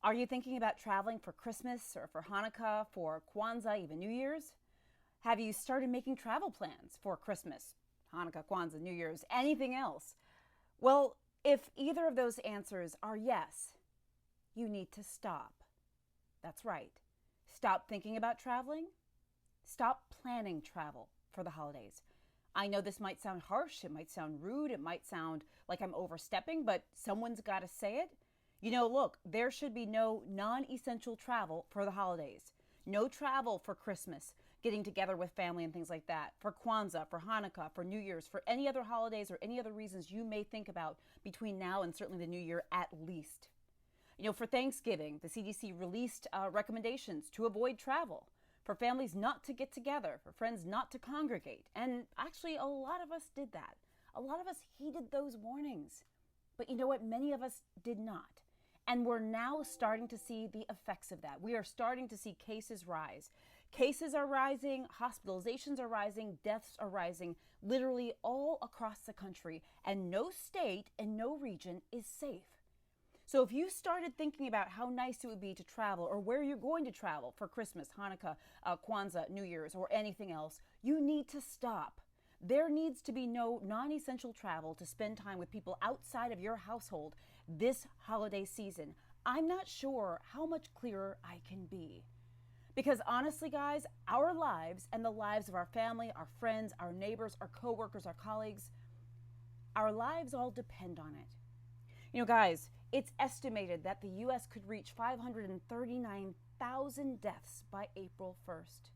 Are you thinking about traveling for Christmas or for Hanukkah, for Kwanzaa, even New Year's? Have you started making travel plans for Christmas, Hanukkah, Kwanzaa, New Year's, anything else? Well, if either of those answers are yes, you need to stop. That's right. Stop thinking about traveling. Stop planning travel for the holidays. I know this might sound harsh, it might sound rude, it might sound like I'm overstepping, but someone's got to say it. Look, there should be no non-essential travel for the holidays. No travel for Christmas, getting together with family and things like that. For Kwanzaa, for Hanukkah, for New Year's, for any other holidays or any other reasons you may think about between now and certainly the New Year at least. For Thanksgiving, the CDC released recommendations to avoid travel, for families not to get together, for friends not to congregate. And actually, a lot of us did that. A lot of us heeded those warnings. But you know what? Many of us did not. And we're now starting to see the effects of that. We are starting to see cases rise. Cases are rising, hospitalizations are rising, deaths are rising, literally all across the country. And no state and no region is safe. So if you started thinking about how nice it would be to travel or where you're going to travel for Christmas, Hanukkah, Kwanzaa, New Year's, or anything else, you need to stop. There needs to be no non-essential travel to spend time with people outside of your household this holiday season. I'm not sure how much clearer I can be. Because honestly, guys, our lives and the lives of our family, our friends, our neighbors, our coworkers, our colleagues, our lives all depend on it. Guys, it's estimated that the U.S. could reach 539,000 deaths by April 1st.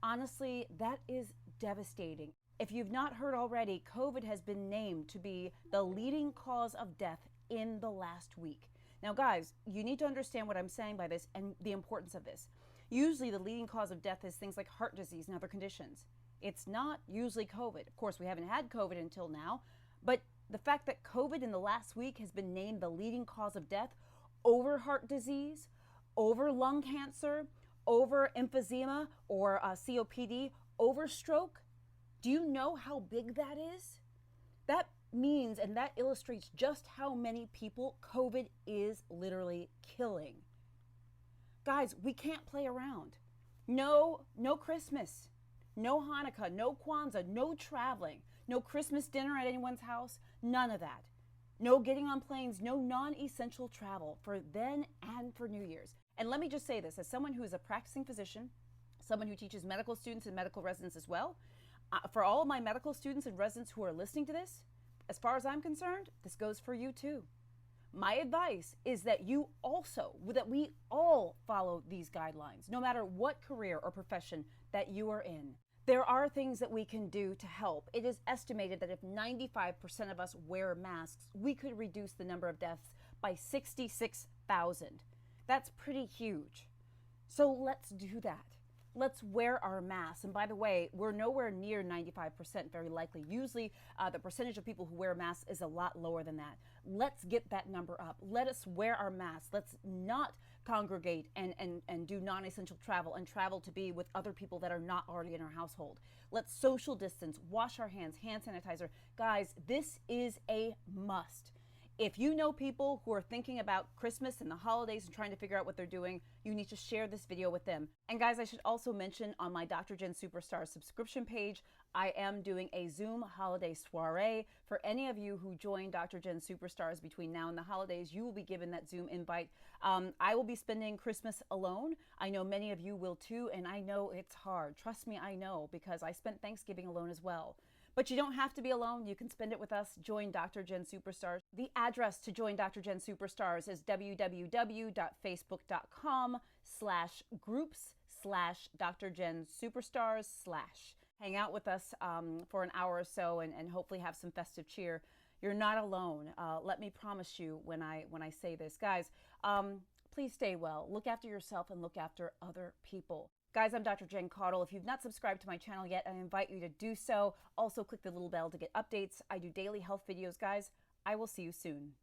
Honestly, that is devastating. If you've not heard already, COVID has been named to be the leading cause of death in the last week. Now, guys, you need to understand what I'm saying by this and the importance of this. Usually, the leading cause of death is things like heart disease and other conditions. It's not usually COVID. Of course, we haven't had COVID until now, but the fact that COVID in the last week has been named the leading cause of death over heart disease, over lung cancer, over emphysema or COPD, over stroke, do you know how big that is? That means, and that illustrates just how many people COVID is literally killing. Guys, we can't play around. No Christmas, no Hanukkah, no Kwanzaa, no traveling, no Christmas dinner at anyone's house, none of that. No getting on planes, no non-essential travel for then and for New Year's. And let me just say this, as someone who is a practicing physician, someone who teaches medical students and medical residents as well, for all of my medical students and residents who are listening to this, as far as I'm concerned, this goes for you too. My advice is that we all follow these guidelines, no matter what career or profession that you are in. There are things that we can do to help. It is estimated that if 95% of us wear masks, we could reduce the number of deaths by 66,000. That's pretty huge. So let's do that. Let's wear our masks. And by the way, we're nowhere near 95% very likely. Usually the percentage of people who wear masks is a lot lower than that. Let's get that number up. Let us wear our masks. Let's not congregate and do non-essential travel and travel to be with other people that are not already in our household. Let's social distance, wash our hands, hand sanitizer. Guys, this is a must. If you know people who are thinking about Christmas and the holidays and trying to figure out what they're doing, you need to share this video with them. And guys, I should also mention on my Dr. Jen Superstar subscription page, I am doing a Zoom holiday soiree. For any of you who join Dr. Jen Superstars between now and the holidays, you will be given that Zoom invite. I will be spending Christmas alone. I know many of you will too, and I know it's hard. Trust me, I know, because I spent Thanksgiving alone as well. But you don't have to be alone. You can spend it with us. Join Dr. Jen Superstars. The address to join Dr. Jen Superstars is www.facebook.com/groups/Dr. Jen Superstars/. Hang out with us for an hour or so and hopefully have some festive cheer. You're not alone. Let me promise you when I say this. Guys, please stay well. Look after yourself and look after other people. Guys, I'm Dr. Jen Caudle. If you've not subscribed to my channel yet, I invite you to do so. Also, click the little bell to get updates. I do daily health videos, guys. I will see you soon.